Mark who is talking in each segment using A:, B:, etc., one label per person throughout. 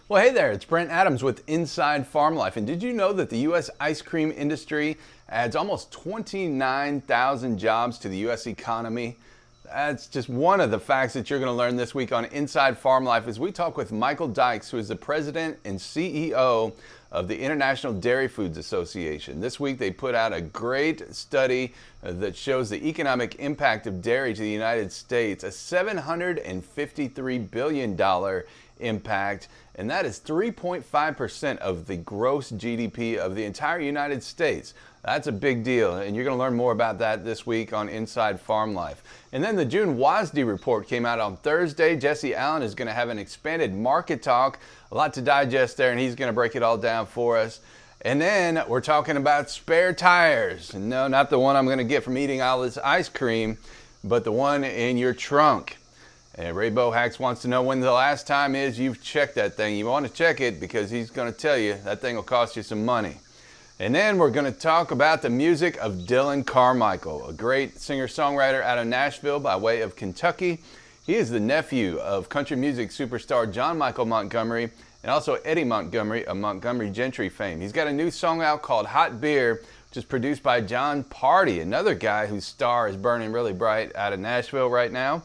A: Well, hey there, it's Brent Adams with Inside Farm Life. And did you know that the U.S. ice cream industry adds almost 29,000 jobs to the U.S. economy? That's just one of the facts that you're going to learn this week on Inside Farm Life as we talk with Michael Dykes, who is the president and CEO of the International Dairy Foods Association. This week they put out a great study that shows the economic impact of dairy to the United States, a $753 billion impact, and that is 3.5% of the gross GDP of the entire United States. That's a big deal, and you're going to learn more about that this week on Inside Farm Life. And then the June WASDE report came out on Thursday. Jesse Allen is going to have an expanded market talk, a lot to digest there, and he's going to break it all down for us. And then we're talking about spare tires. No, not the one I'm going to get from eating all this ice cream, but the one in your trunk. And Ray Bohacz wants to know when the last time is you've checked that thing. You want to check it because he's going to tell you that thing will cost you some money. And then we're going to talk about the music of Dillon Carmichael, a great singer-songwriter out of Nashville by way of Kentucky. He is the nephew of country music superstar John Michael Montgomery and also Eddie Montgomery of Montgomery Gentry fame. He's got a new song out called Hot Beer, which is produced by Jon Pardi, another guy whose star is burning really bright out of Nashville right now.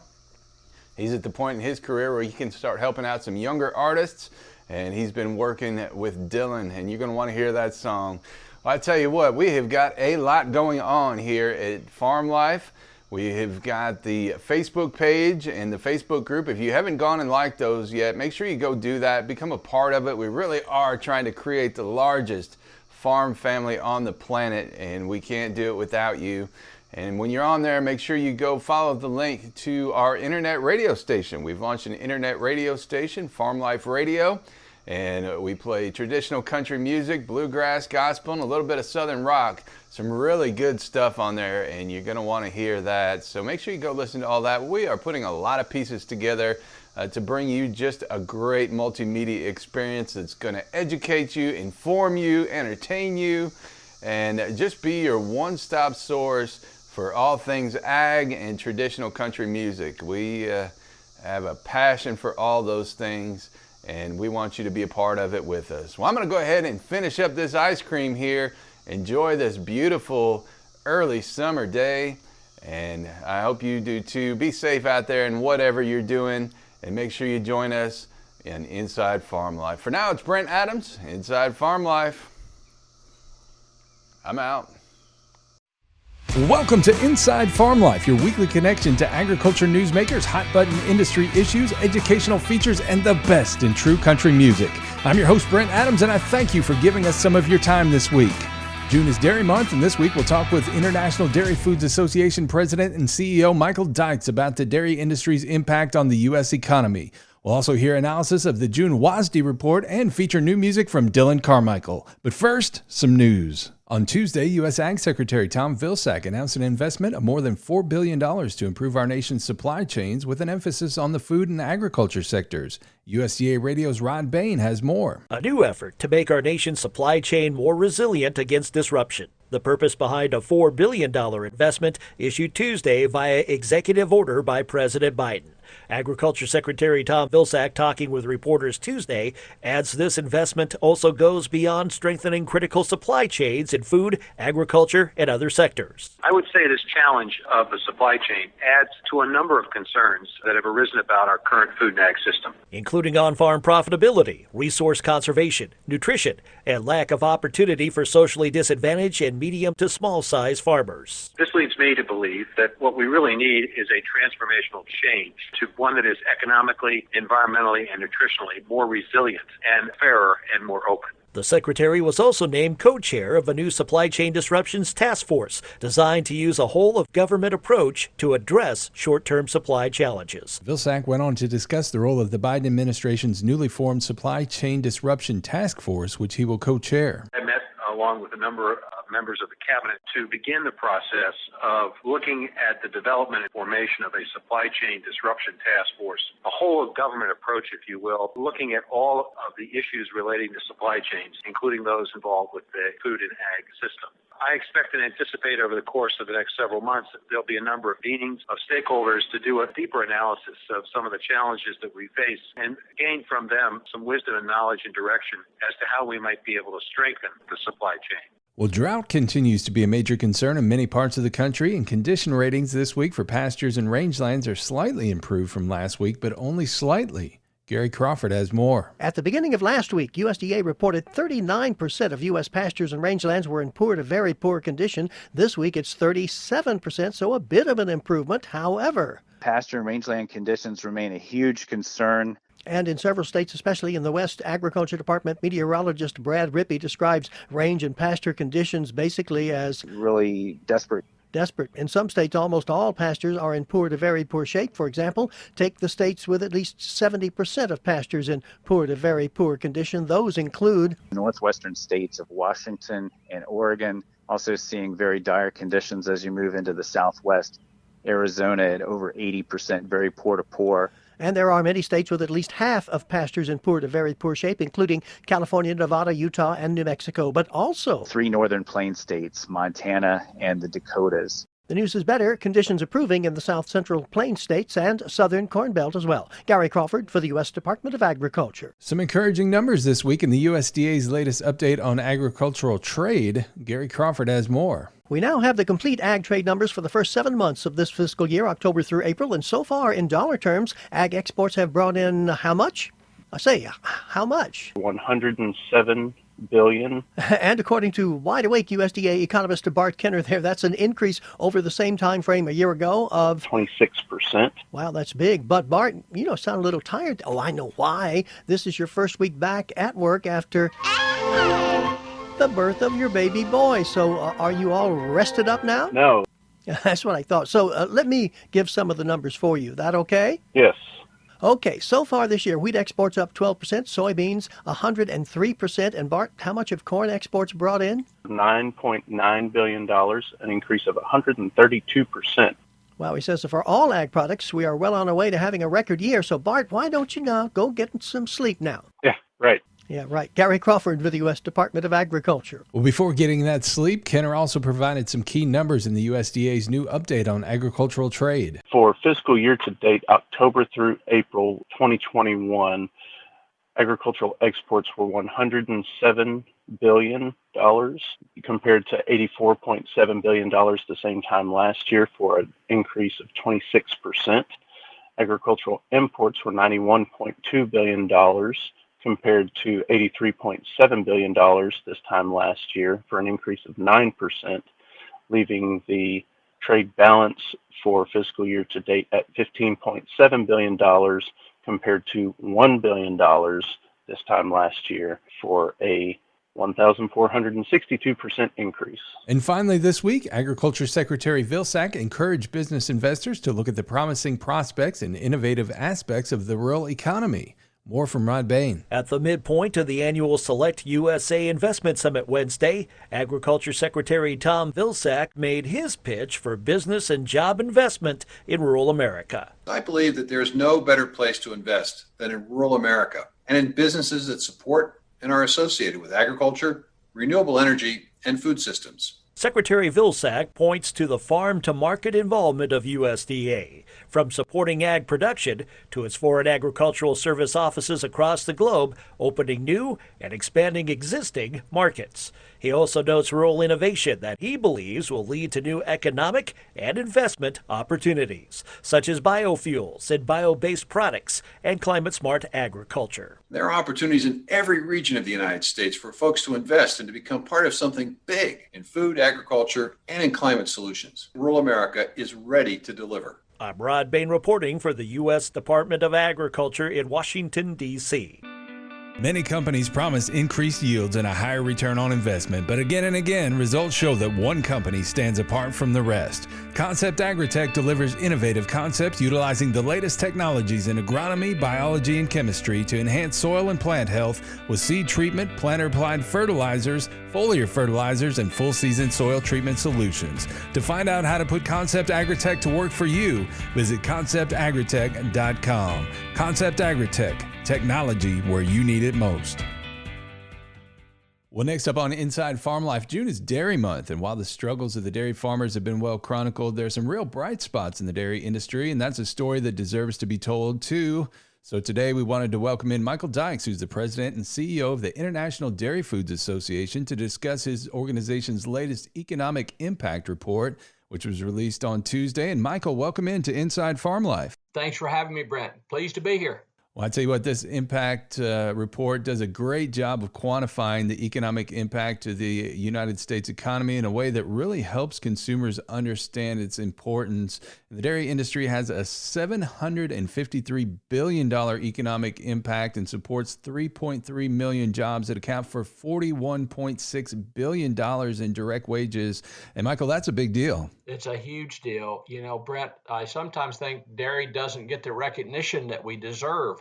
A: He's at the point in his career where he can start helping out some younger artists, and he's been working with Dillon, and you're going to want to hear that song. Well, I tell you what, we have got a lot going on here at Farm Life. We have got the Facebook page and the Facebook group. If you haven't gone and liked those yet, make sure you go do that. Become a part of it. We really are trying to create the largest farm family on the planet, and we can't do it without you. And when you're on there, make sure you go follow the link to our internet radio station. We've launched an internet radio station, Farm Life Radio, and we play traditional country music, bluegrass, gospel, and a little bit of southern rock. Some really good stuff on there, and you're going to want to hear that. So make sure you go listen to all that. We are putting a lot of pieces together to bring you just a great multimedia experience that's going to educate you, inform you, entertain you, and just be your one-stop source for all things ag and traditional country music. We have a passion for all those things, and we want you to be a part of it with us. Well, I'm going to go ahead and finish up this ice cream here. Enjoy this beautiful early summer day, and I hope you do too. Be safe out there in whatever you're doing, and make sure you join us in Inside Farm Life. For now, it's Brent Adams, Inside Farm Life. I'm out.
B: Welcome to Inside Farm Life, your weekly connection to agriculture newsmakers, hot-button industry issues, educational features, and the best in true country music. I'm your host, Brent Adams, and I thank you for giving us some of your time this week. June is Dairy Month, and this week we'll talk with International Dairy Foods Association President and CEO Michael Dykes about the dairy industry's impact on the U.S. economy. We'll also hear analysis of the June WASDE report and feature new music from Dillon Carmichael. But first, some news. On Tuesday, U.S. Ag Secretary Tom Vilsack announced an investment of more than $4 billion to improve our nation's supply chains with an emphasis on the food and agriculture sectors. USDA Radio's Rod Bain has more.
C: A new effort to make our nation's supply chain more resilient against disruption. The purpose behind a $4 billion investment issued Tuesday via executive order by President Biden. Agriculture Secretary Tom Vilsack, talking with reporters Tuesday, adds this investment also goes beyond strengthening critical supply chains in food, agriculture, and other sectors.
D: I would say this challenge of the supply chain adds to a number of concerns that have arisen about our current food and ag system,
C: including on-farm profitability, resource conservation, nutrition, and lack of opportunity for socially disadvantaged and medium to small-size farmers.
D: This leads me to believe that what we really need is a transformational change to one that is economically, environmentally, and nutritionally more resilient and fairer and more open.
C: The secretary was also named co-chair of a new supply chain disruptions task force designed to use a whole-of-government approach to address short-term supply challenges.
B: Vilsack went on to discuss the role of the Biden administration's newly formed Supply Chain Disruption Task Force, which he will co-chair.
D: I met along with a number of members of the cabinet to begin the process of looking at the development and formation of a supply chain disruption task force, a whole of government approach, if you will, looking at all of the issues relating to supply chains, including those involved with the food and ag system. I expect and anticipate over the course of the next several months that there'll be a number of meetings of stakeholders to do a deeper analysis of some of the challenges that we face and gain from them some wisdom and knowledge and direction as to how we might be able to strengthen the supply chain.
B: Well, drought continues to be a major concern in many parts of the country, and condition ratings this week for pastures and rangelands are slightly improved from last week, but only slightly. Gary Crawford has more.
E: At the beginning of last week, USDA reported 39% of U.S. pastures and rangelands were in poor to very poor condition. This week, it's 37%, so a bit of an improvement. However,
F: pasture and rangeland conditions remain a huge concern.
E: And in several states, especially in the West, Agriculture Department meteorologist Brad Rippey describes range and pasture conditions basically as
F: really desperate.
E: In some states, almost all pastures are in poor to very poor shape. For example, take the states with at least 70% of pastures in poor to very poor condition. Those include
F: northwestern states of Washington and Oregon, also seeing very dire conditions as you move into the southwest. Arizona at over 80%, very poor to poor.
E: And there are many states with at least half of pastures in poor to very poor shape, including California, Nevada, Utah, and New Mexico, but also
F: 3 northern plains states, Montana and the Dakotas.
E: The news is better. Conditions improving in the south central plains states and southern Corn Belt as well. Gary Crawford for the U.S. Department of Agriculture.
B: Some encouraging numbers this week in the USDA's latest update on agricultural trade. Gary Crawford has more.
E: We now have the complete ag trade numbers for the first 7 months of this fiscal year, October through April, and so far, in dollar terms, ag exports have brought in how much? How much?
G: $107 billion.
E: And according to Wide Awake USDA economist Bart Kenner there, that's an increase over the same time frame a year ago of
G: 26%.
E: Wow, that's big. But Bart, sound a little tired. Oh, I know why. This is your first week back at work after the birth of your baby boy. So are you all rested up now?
G: No.
E: That's what I thought. So let me give some of the numbers for you. That okay?
G: Yes.
E: Okay, so far this year, wheat exports up 12%, soybeans 103%. And Bart, how much have corn exports brought in?
G: $9.9 billion, an increase of 132%.
E: Wow, he says that for all ag products, we are well on our way to having a record year. So Bart, why don't you now go get some sleep now?
G: Yeah, right.
E: Yeah, right. Gary Crawford with the U.S. Department of Agriculture.
B: Well, before getting that sleep, Kenner also provided some key numbers in the USDA's new update on agricultural trade.
G: For fiscal year to date, October through April 2021, agricultural exports were $107 billion compared to $84.7 billion the same time last year, for an increase of 26%. Agricultural imports were $91.2 billion compared to $83.7 billion this time last year, for an increase of 9%, leaving the trade balance for fiscal year to date at $15.7 billion compared to $1 billion this time last year, for a 1,462% increase.
B: And finally this week, Agriculture Secretary Vilsack encouraged business investors to look at the promising prospects and innovative aspects of the rural economy. More from Rod Bain.
C: At the midpoint of the annual Select USA Investment Summit Wednesday, Agriculture Secretary Tom Vilsack made his pitch for business and job investment in rural America.
H: I believe that there is no better place to invest than in rural America and in businesses that support and are associated with agriculture, renewable energy, and food systems.
C: Secretary Vilsack points to the farm-to-market involvement of USDA, from supporting ag production to its foreign agricultural service offices across the globe, opening new and expanding existing markets. He also notes rural innovation that he believes will lead to new economic and investment opportunities, such as biofuels and bio-based products and climate-smart agriculture.
H: There are opportunities in every region of the United States for folks to invest and to become part of something big in food, agriculture, and in climate solutions. Rural America is ready to deliver.
C: I'm Rod Bain reporting for the U.S. Department of Agriculture in Washington, D.C.
B: Many companies promise increased yields and a higher return on investment, but again and again, results show that one company stands apart from the rest. Concept Agritech delivers innovative concepts utilizing the latest technologies in agronomy, biology, and chemistry to enhance soil and plant health with seed treatment, planter-applied fertilizers, foliar fertilizers, and full-season soil treatment solutions. To find out how to put Concept Agritech to work for you, visit conceptagritech.com. Concept Agritech. Technology where you need it most. Well, next up on Inside Farm Life, June is Dairy Month, and while the struggles of the dairy farmers have been well chronicled, there are some real bright spots in the dairy industry, and that's a story that deserves to be told too. So today we wanted to welcome in Michael Dykes, who's the president and CEO of the International Dairy Foods Association, to discuss his organization's latest economic impact report, which was released on Tuesday. And Michael, welcome into Inside Farm Life.
I: Thanks for having me, Brent. Pleased to be here.
B: Well, I tell you what, this impact report does a great job of quantifying the economic impact to the United States economy in a way that really helps consumers understand its importance. The dairy industry has a $753 billion economic impact and supports 3.3 million jobs that account for $41.6 billion in direct wages. And Michael, that's a big deal.
I: It's a huge deal. You know, Brent, I sometimes think dairy doesn't get the recognition that we deserve.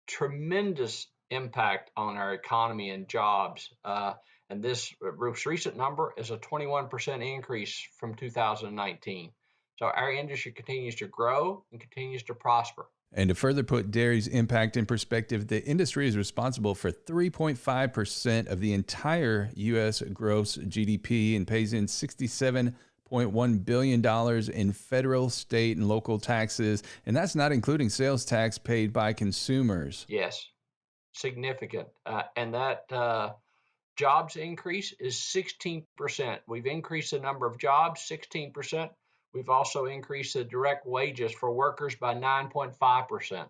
I: Tremendous impact on our economy and jobs. And this most recent number is a 21% increase from 2019. So our industry continues to grow and continues to prosper.
B: And to further put dairy's impact in perspective, the industry is responsible for 3.5% of the entire U.S. gross GDP and pays in $67.1 billion in federal, state, and local taxes. And that's not including sales tax paid by consumers.
I: Yes, significant. And that jobs increase is 16%. We've increased the number of jobs 16%. We've also increased the direct wages for workers by 9.5%.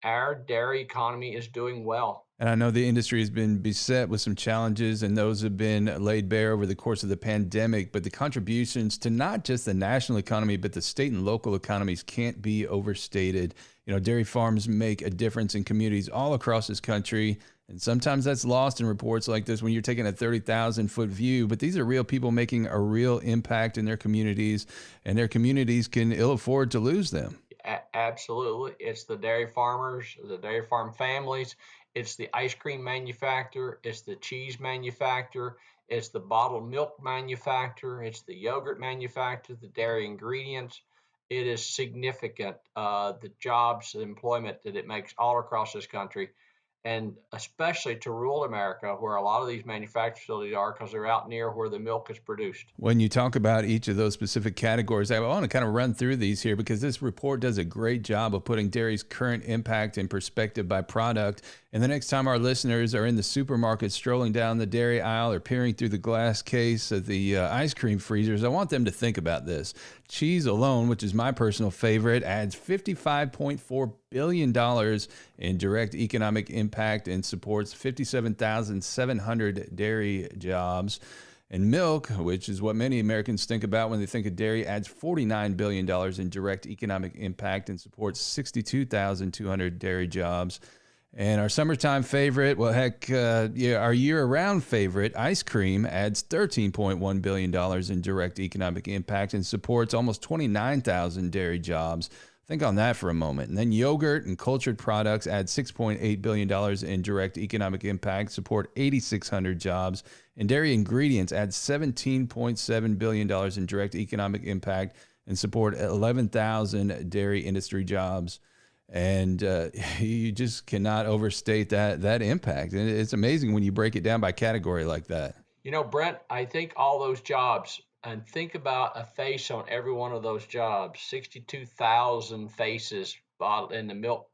I: Our dairy economy is doing well.
B: And I know the industry has been beset with some challenges, and those have been laid bare over the course of the pandemic. But the contributions to not just the national economy, but the state and local economies can't be overstated. You know, dairy farms make a difference in communities all across this country. And sometimes that's lost in reports like this when you're taking a 30,000-foot view. But these are real people making a real impact in their communities, and their communities can ill afford to lose them.
I: Absolutely. It's the dairy farmers, the dairy farm families. It's the ice cream manufacturer. It's the cheese manufacturer. It's the bottled milk manufacturer. It's the yogurt manufacturer, the dairy ingredients. It is significant, the jobs, the employment that it makes all across this country, and especially to rural America, where a lot of these manufacturing facilities are, because they're out near where the milk is produced.
B: When you talk about each of those specific categories, I want to kind of run through these here because this report does a great job of putting dairy's current impact in perspective by product. And the next time our listeners are in the supermarket strolling down the dairy aisle or peering through the glass case of the ice cream freezers, I want them to think about this. Cheese alone, which is my personal favorite, adds $55.4 billion in direct economic impact and supports 57,700 dairy jobs. And milk, which is what many Americans think about when they think of dairy, adds $49 billion in direct economic impact and supports 62,200 dairy jobs. And our summertime favorite, well, heck, our year-round favorite, ice cream, adds $13.1 billion in direct economic impact and supports almost 29,000 dairy jobs. Think on that for a moment. And then yogurt and cultured products add $6.8 billion in direct economic impact, support 8,600 jobs. And dairy ingredients add $17.7 billion in direct economic impact and support 11,000 dairy industry jobs. And you just cannot overstate that impact. And it's amazing when you break it down by category like that.
I: You know, Brent, I think all those jobs, and think about a face on every one of those jobs, 62,000 faces in the milk,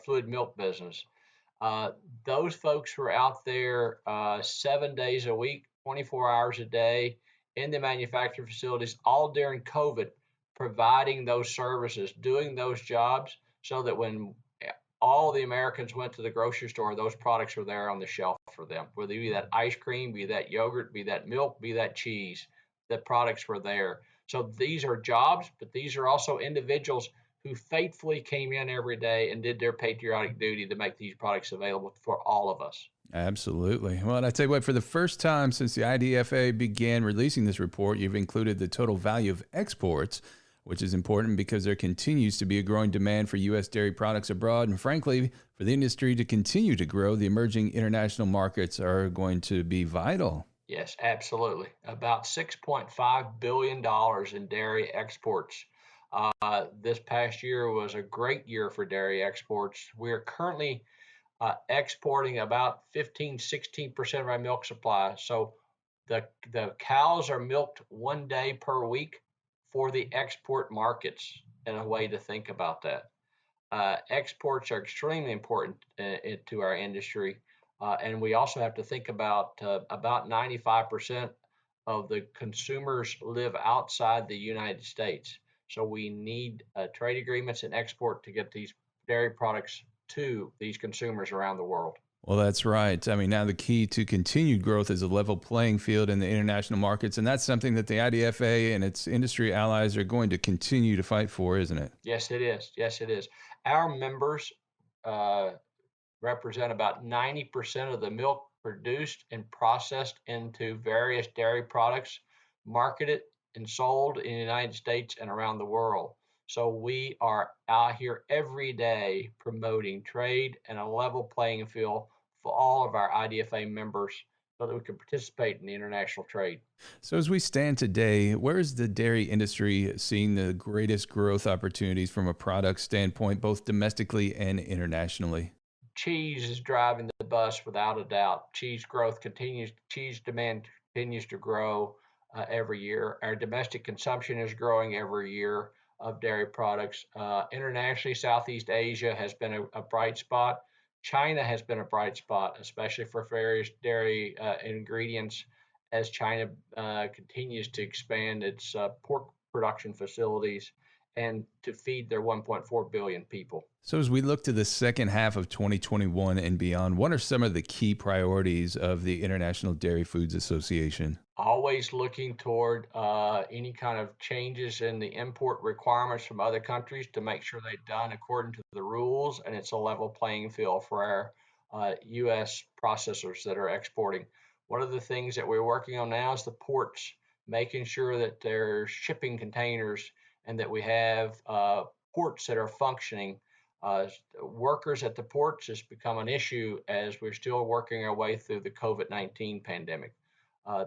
I: fluid milk business. Those folks were out there 7 days a week, 24 hours a day in the manufacturing facilities, all during COVID, providing those services, doing those jobs, so that when all the Americans went to the grocery store, those products were there on the shelf for them. Whether it be that ice cream, be that yogurt, be that milk, be that cheese, the products were there. So these are jobs, but these are also individuals who faithfully came in every day and did their patriotic duty to make these products available for all of us.
B: Absolutely. Well, and I tell you what, for the first time since the IDFA began releasing this report, you've included the total value of exports, which is important because there continues to be a growing demand for U.S. dairy products abroad. And frankly, for the industry to continue to grow, the emerging international markets are going to be vital.
I: Yes, absolutely. About $6.5 billion in dairy exports. This past year was a great year for dairy exports. We are currently exporting about 16% of our milk supply. So the cows are milked 1 day per week for the export markets, in a way to think about that. Exports are extremely important to our industry. And we also have to think about 95% of the consumers live outside the United States. So we need trade agreements and export to get these dairy products to these consumers around the world.
B: Well, that's right. I mean, now the key to continued growth is a level playing field in the international markets, and that's something that the IDFA and its industry allies are going to continue to fight for, isn't it?
I: Yes, it is. Yes, it is. Our members represent about 90% of the milk produced and processed into various dairy products, marketed and sold in the United States and around the world. So we are out here every day promoting trade and a level playing field for all of our IDFA members so that we can participate in the international trade.
B: So as we stand today, where is the dairy industry seeing the greatest growth opportunities from a product standpoint, both domestically and internationally?
I: Cheese is driving the bus without a doubt. Cheese growth continues. Cheese demand continues to grow every year. Our domestic consumption is growing every year of dairy products. Internationally, Southeast Asia has been a bright spot. China has been a bright spot, especially for various dairy ingredients, as China continues to expand its pork production facilities and to feed their 1.4 billion people.
B: So as we look to the second half of 2021 and beyond, what are some of the key priorities of the International Dairy Foods Association?
I: Always looking toward any kind of changes in the import requirements from other countries to make sure they're done according to the rules, and it's a level playing field for our U.S. processors that are exporting. One of the things that we're working on now is the ports, making sure that there's shipping containers and that we have ports that are functioning. Workers at the ports has become an issue as we're still working our way through the COVID-19 pandemic.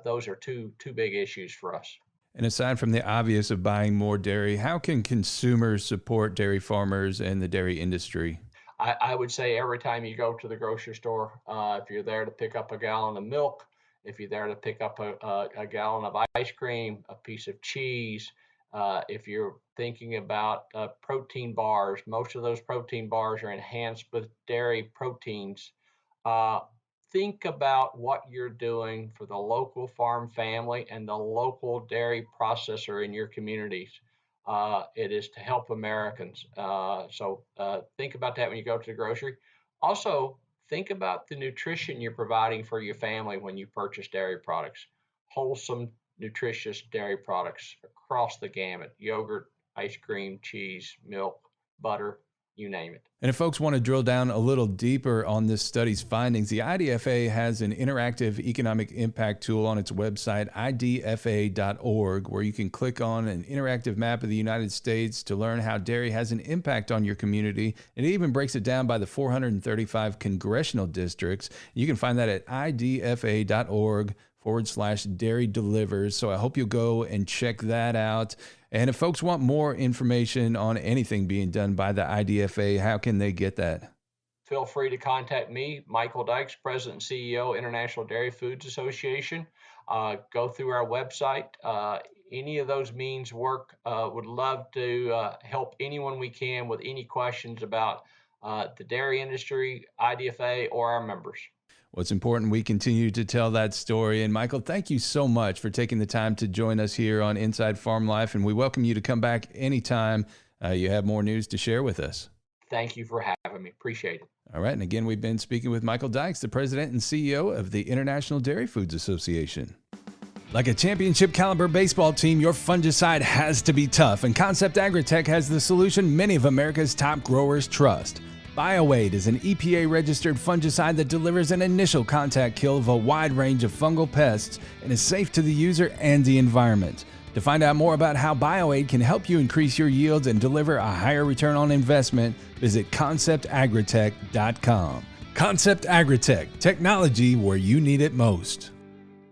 I: Those are two big issues for us.
B: And aside from the obvious of buying more dairy, how can consumers support dairy farmers and the dairy industry?
I: I would say every time you go to the grocery store, if you're there to pick up a gallon of milk, if you're there to pick up a gallon of ice cream, a piece of cheese, if you're thinking about protein bars, most of those protein bars are enhanced with dairy proteins. Think about what you're doing for the local farm family and the local dairy processor in your communities. It is to help Americans. So think about that when you go to the grocery. Also, think about the nutrition you're providing for your family when you purchase dairy products. Wholesome, nutritious dairy products across the gamut: yogurt, ice cream, cheese, milk, butter, you name it.
B: And if folks want to drill down a little deeper on this study's findings, the IDFA has an interactive economic impact tool on its website, idfa.org, where you can click on an interactive map of the United States to learn how dairy has an impact on your community. And it even breaks it down by the 435 congressional districts. You can find that at idfa.org/dairy delivers. So I hope you'll go and check that out. And if folks want more information on anything being done by the IDFA, how can they get that?
I: Feel free to contact me, Michael Dykes, President and CEO, International Dairy Foods Association. Go through our website. Any of those means work. Would love to help anyone we can with any questions about the dairy industry, IDFA, or our members.
B: Well, it's important we continue to tell that story. And Michael, thank you so much for taking the time to join us here on Inside Farm Life. And we welcome you to come back anytime you have more news to share with us.
I: Thank you for having me. Appreciate it.
B: All right. And again, we've been speaking with Michael Dykes, the president and CEO of the International Dairy Foods Association. Like a championship caliber baseball team, your fungicide has to be tough, and Concept Agritech has the solution many of America's top growers trust. BioAid is an EPA-registered fungicide that delivers an initial contact kill of a wide range of fungal pests and is safe to the user and the environment. To find out more about how BioAid can help you increase your yields and deliver a higher return on investment, visit conceptagritech.com. Concept Agritech, technology where you need it most.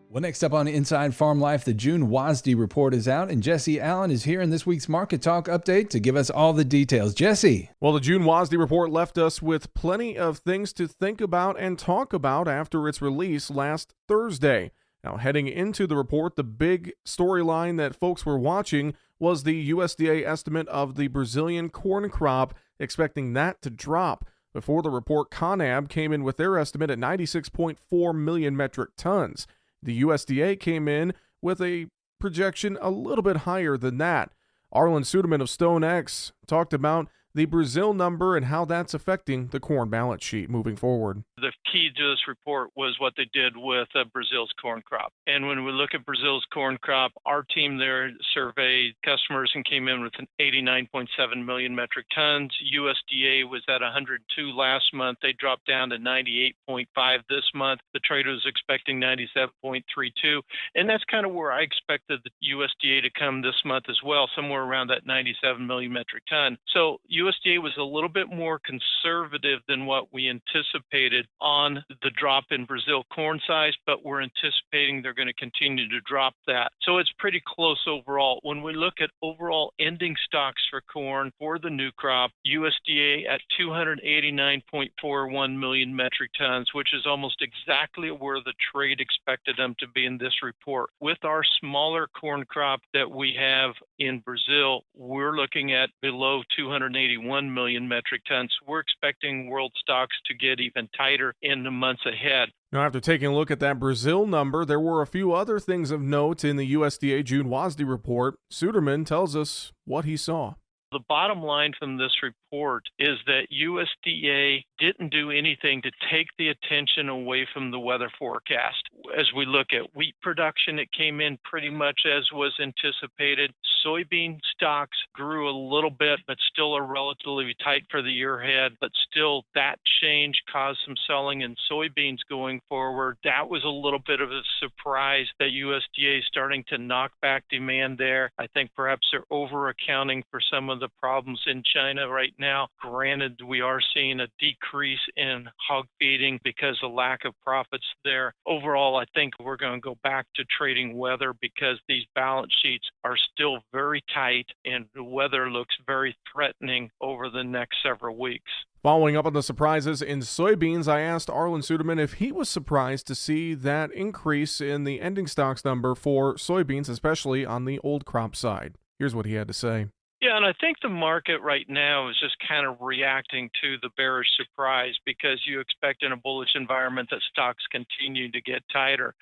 B: Well, next up on Inside Farm Life, the June WASDE report is out, and Jesse Allen is here in this week's Market Talk update to give us all the details. Jesse.
J: Well, the June WASDE report left us with plenty of things to think about and talk about after its release last Thursday. Now, heading into the report, the big storyline that folks were watching was the USDA estimate of the Brazilian corn crop, expecting that to drop. Before the report, CONAB came in with their estimate at 96.4 million metric tons. The USDA came in with a projection a little bit higher than that. Arlen Suderman of StoneX talked about the Brazil number and how that's affecting the corn balance sheet moving forward.
K: The key to this report was what they did with Brazil's corn crop. And when we look at Brazil's corn crop, our team there surveyed customers and came in with an 89.7 million metric tons. USDA was at 102 last month. They dropped down to 98.5 this month. The trader was expecting 97.32. And that's kind of where I expected the USDA to come this month as well, somewhere around that 97 million metric ton. So USDA was a little bit more conservative than what we anticipated on the drop in Brazil corn size, but we're anticipating they're going to continue to drop that. So it's pretty close overall. When we look at overall ending stocks for corn for the new crop, USDA at 289.41 million metric tons, which is almost exactly where the trade expected them to be in this report. With our smaller corn crop that we have in Brazil, we're looking at below 281 million metric tons. We're expecting world stocks to get even tighter in the months ahead.
J: Now, after taking a look at that Brazil number, there were a few other things of note in the USDA June WASDE report. Suderman tells us what he saw.
K: The bottom line from this report is that USDA didn't do anything to take the attention away from the weather forecast. As we look at wheat production, it came in pretty much as was anticipated. Soybean stocks grew a little bit, but still are relatively tight for the year ahead. But still, that change caused some selling in soybeans going forward. That was a little bit of a surprise that USDA is starting to knock back demand there. I think perhaps they're over accounting for some of the problems in China right now. Granted, we are seeing a decrease in hog feeding because of lack of profits there. Overall, I think we're going to go back to trading weather because these balance sheets are still very tight and the weather looks very threatening over the next several weeks.
J: Following up on the surprises in soybeans, I asked Arlen Suderman if he was surprised to see that increase in the ending stocks number for soybeans, especially on the old crop side. Here's what he had to say.
K: Yeah, and I think the market right now is just kind of reacting to the bearish surprise because you expect in a bullish environment that stocks continue to get tighter.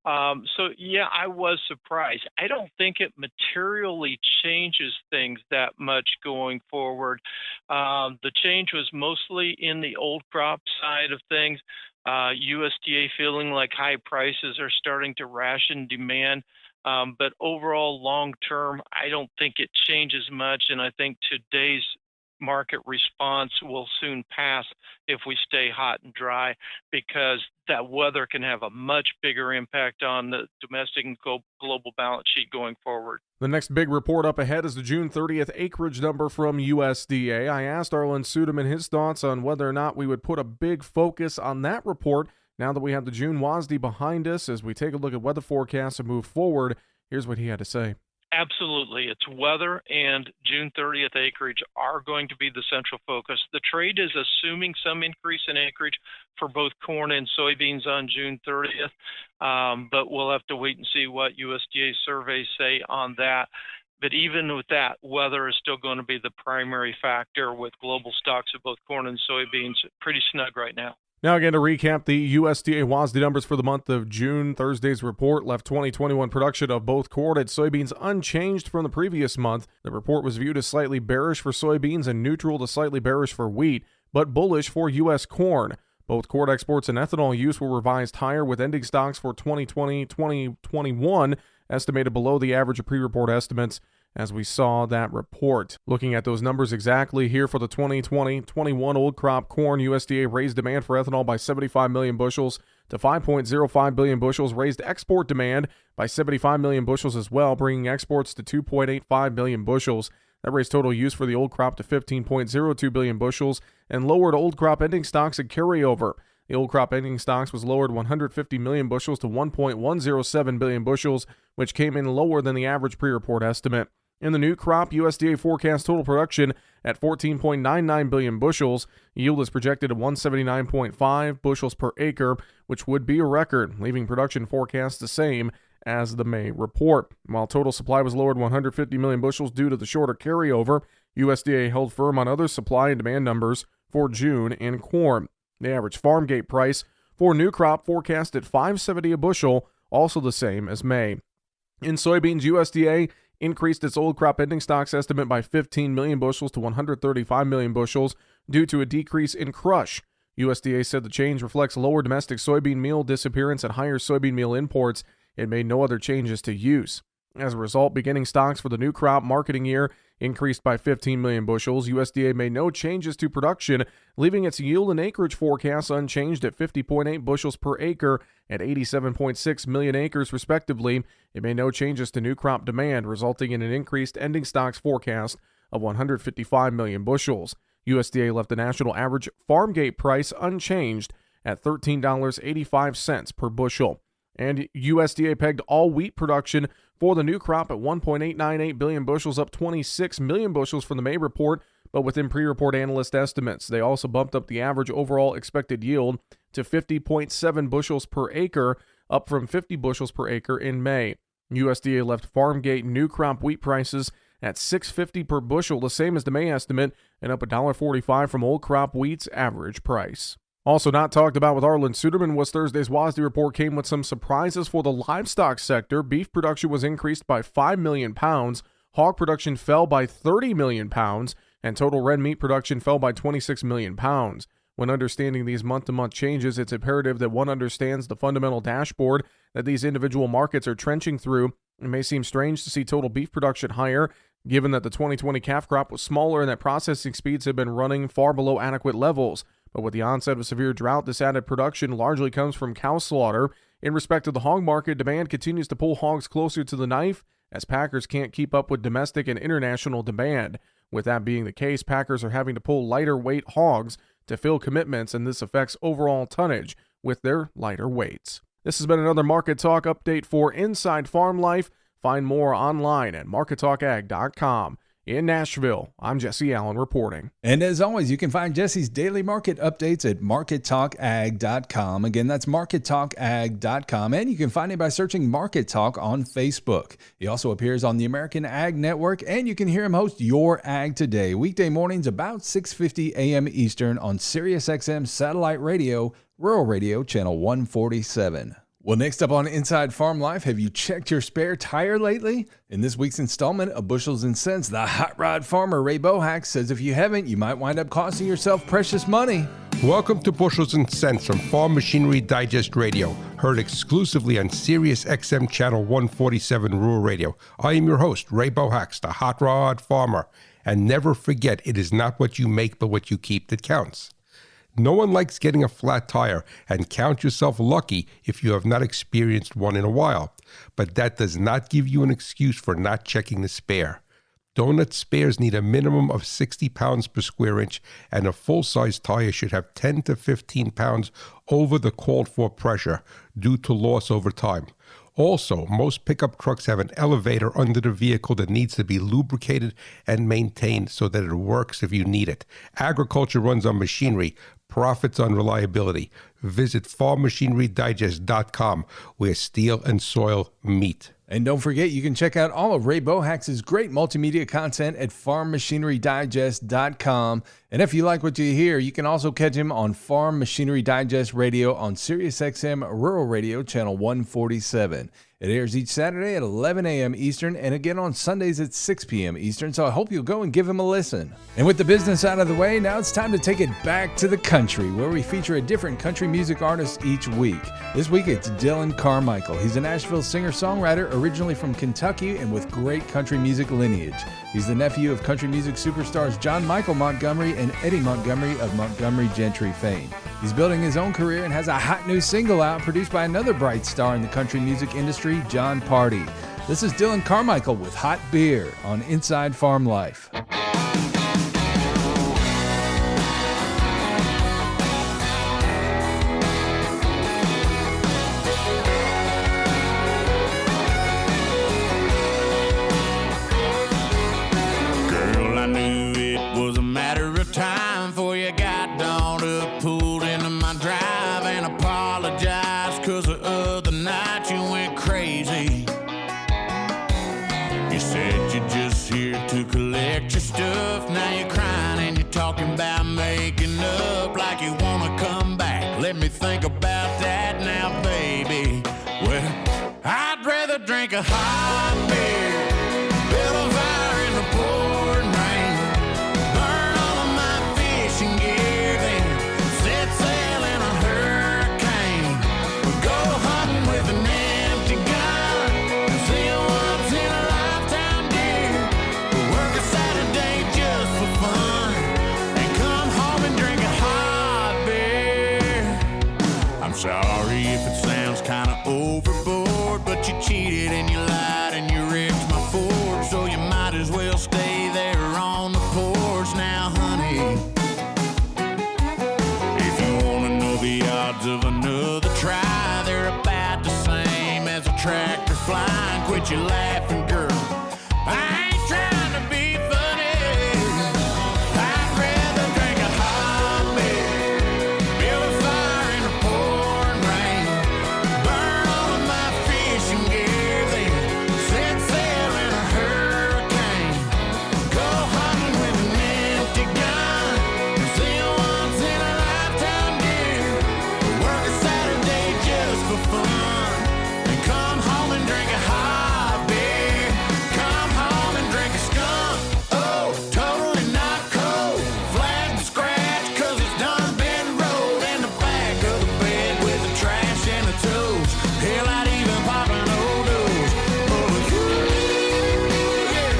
K: So, yeah, I was surprised. I don't think it materially changes things that much going forward. The change was mostly in the old crop side of things. USDA feeling like high prices are starting to ration demand. But overall, long term, I don't think it changes much. And I think today's market response will soon pass if we stay hot and dry, because that weather can have a much bigger impact on the domestic and global balance sheet going forward.
J: The next big report up ahead is the June 30th acreage number from USDA. I asked Arlen Suderman his thoughts on whether or not we would put a big focus on that report now that we have the June WASDE behind us. As we take a look at weather forecasts and move forward, here's what he had to say.
K: Absolutely. It's weather and June 30th acreage are going to be the central focus. The trade is assuming some increase in acreage for both corn and soybeans on June 30th, but we'll have to wait and see what USDA surveys say on that. But even with that, weather is still going to be the primary factor, with global stocks of both corn and soybeans pretty snug right now.
J: Now again, to recap the USDA WASDE numbers for the month of June, Thursday's report left 2021 production of both corn and soybeans unchanged from the previous month. The report was viewed as slightly bearish for soybeans and neutral to slightly bearish for wheat, but bullish for U.S. corn. Both corn exports and ethanol use were revised higher, with ending stocks for 2020-2021 estimated below the average of pre-report estimates, as we saw that report. Looking at those numbers exactly here for the 2020-21 old crop corn, USDA raised demand for ethanol by 75 million bushels to 5.05 billion bushels, raised export demand by 75 million bushels as well, bringing exports to 2.85 billion bushels. That raised total use for the old crop to 15.02 billion bushels and lowered old crop ending stocks and carryover. The old crop ending stocks was lowered 150 million bushels to 1.107 billion bushels, which came in lower than the average pre-report estimate. In the new crop, USDA forecasts total production at 14.99 billion bushels. Yield is projected at 179.5 bushels per acre, which would be a record, leaving production forecasts the same as the May report. While total supply was lowered 150 million bushels due to the shorter carryover, USDA held firm on other supply and demand numbers for June in corn. The average farm gate price for new crop forecast at $5.70 a bushel, also the same as May. In soybeans, USDA increased its old crop ending stocks estimate by 15 million bushels to 135 million bushels due to a decrease in crush. USDA said the change reflects lower domestic soybean meal disappearance and higher soybean meal imports. It made no other changes to use. As a result, beginning stocks for the new crop marketing year increased by 15 million bushels. USDA made no changes to production, leaving its yield and acreage forecasts unchanged at 50.8 bushels per acre and 87.6 million acres, respectively. It made no changes to new crop demand, resulting in an increased ending stocks forecast of 155 million bushels. USDA left the national average farm gate price unchanged at $13.85 per bushel. And USDA pegged all wheat production for the new crop at 1.898 billion bushels, up 26 million bushels from the May report, but within pre-report analyst estimates. They also bumped up the average overall expected yield to 50.7 bushels per acre, up from 50 bushels per acre in May. USDA left farm gate new crop wheat prices at $6.50 per bushel, the same as the May estimate, and up $1.45 from old crop wheat's average price. Also not talked about with Arlen Suderman was Thursday's WASDE report came with some surprises for the livestock sector. Beef production was increased by 5 million pounds, hog production fell by 30 million pounds, and total red meat production fell by 26 million pounds. When understanding these month-to-month changes, it's imperative that one understands the fundamental dashboard that these individual markets are trenching through. It may seem strange to see total beef production higher, given that the 2020 calf crop was smaller and that processing speeds have been running far below adequate levels. But with the onset of severe drought, this added production largely comes from cow slaughter. In respect to the hog market, demand continues to pull hogs closer to the knife as packers can't keep up with domestic and international demand. With that being the case, packers are having to pull lighter weight hogs to fill commitments, and this affects overall tonnage with their lighter weights. This has been another Market Talk update for Inside Farm Life. Find more online at markettalkag.com. In Nashville, I'm Jesse Allen reporting.
B: And as always, you can find Jesse's daily market updates at markettalkag.com. Again, that's markettalkag.com. And you can find him by searching Market Talk on Facebook. He also appears on the American Ag Network, and you can hear him host Your Ag Today, weekday mornings about 6:50 a.m. Eastern on SiriusXM Satellite Radio, Rural Radio, Channel 147. Well, next up on Inside Farm Life, have you checked your spare tire lately? In this week's installment of Bushels and Cents, the hot rod farmer Ray Bohacz says if you haven't, you might wind up costing yourself precious money.
L: Welcome to Bushels and Cents from Farm Machinery Digest Radio, heard exclusively on Sirius XM Channel 147 Rural Radio. I am your host, Ray Bohacz, the hot rod farmer. And never forget, it is not what you make, but what you keep that counts. No one likes getting a flat tire, and count yourself lucky if you have not experienced one in a while. But that does not give you an excuse for not checking the spare. Donut spares need a minimum of 60 pounds per square inch, and a full-size tire should have 10 to 15 pounds over the called-for pressure due to loss over time. Also, most pickup trucks have an elevator under the vehicle that needs to be lubricated and maintained so that it works if you need it. Agriculture runs on machinery, profits on reliability. Visit farmmachinerydigest.com, where steel and soil meet.
B: And don't forget, you can check out all of Ray Bohacz's great multimedia content at farmmachinerydigest.com. And if you like what you hear, you can also catch him on Farm Machinery Digest Radio on SiriusXM Rural Radio Channel 147. It airs each Saturday at 11 a.m. Eastern and again on Sundays at 6 p.m. Eastern, so I hope you'll go and give him a listen. And with the business out of the way, now it's time to take it back to the country, where we feature a different country music artist each week. This week it's Dillon Carmichael. He's a Nashville singer-songwriter originally from Kentucky and with great country music lineage. He's the nephew of country music superstars John Michael Montgomery and Eddie Montgomery of Montgomery Gentry fame. He's building his own career and has a hot new single out produced by another bright star in the country music industry, Jon Pardi. This is Dillon Carmichael with Hot Beer on Inside Farm Life.
M: Girl, I knew it was a matter of time before you got dawned up, pulled into my drive and apologized 'cause the other night you went crazy. You said you're just here to collect your stuff. Now you're crying and you're talking about making up like you wanna come back. Let me think about that now, baby. Well, I'd rather drink a hot beer, build a fire in the pouring rain, burn all of my fishing gear, then set sail in a hurricane, go hunting with an empty gun, see a once in a lifetime deer, work a Saturday just for fun, and come home and drink a hot beer. I'm sorry if it sounds kinda overboard, but you cheated and you lied and you ripped my Ford, so you might as well stay there on the porch now, honey. If you wanna know the odds of another try, they're about the same as a tractor flying. Quit your laughing, girl, I ain't trying to be funny. I'd rather drink a hot beer, build a fire in the pouring rain, burn all of my fishing gear, then set sail in a hurricane, go hunting with an empty gun, see a once in a lifetime deer, work a Saturday just for fun, and come home and drink a hot beer, come home and drink a skunk, oh, totally not cold, flat and scratch 'cause it's done been rolled in the back of the bed with the trash and the tools, hell, I'd even pop an old dose, oh, yeah,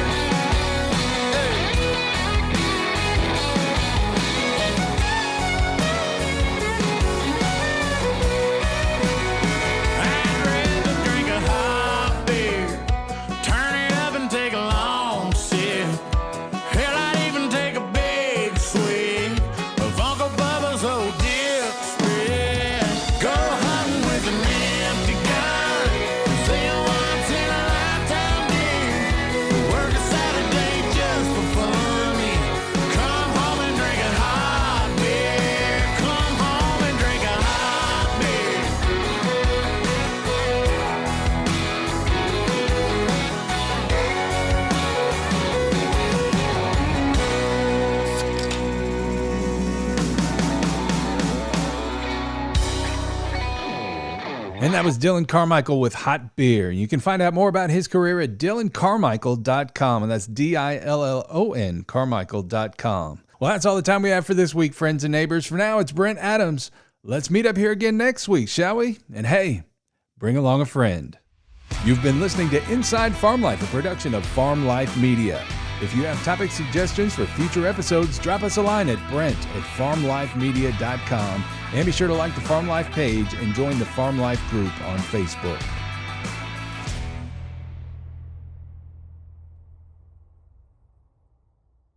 M: I'd rather drink a hot beer, turn it up and take a long sip, hell, I'd even take a big swig of Uncle Bubba's old dip spread, go hunting with an empty gun, see a once in a lifetime deer, work a Saturday just for fun, come home and drink a hot beer, come home and drink a hot beer.
B: And that was Dillon Carmichael with Hot Beer. You can find out more about his career at DillonCarmichael.com, and that's Dillon Carmichael.com. Well, that's all the time we have for this week, friends and neighbors. For now, it's Brent Adams. Let's meet up here again next week, shall we? And hey, bring along a friend. You've been listening to Inside Farm Life, a production of Farm Life Media. If you have topic suggestions for future episodes, drop us a line at brent@farmlifemedia.com. And be sure to like the Farm Life page and join the Farm Life group on Facebook.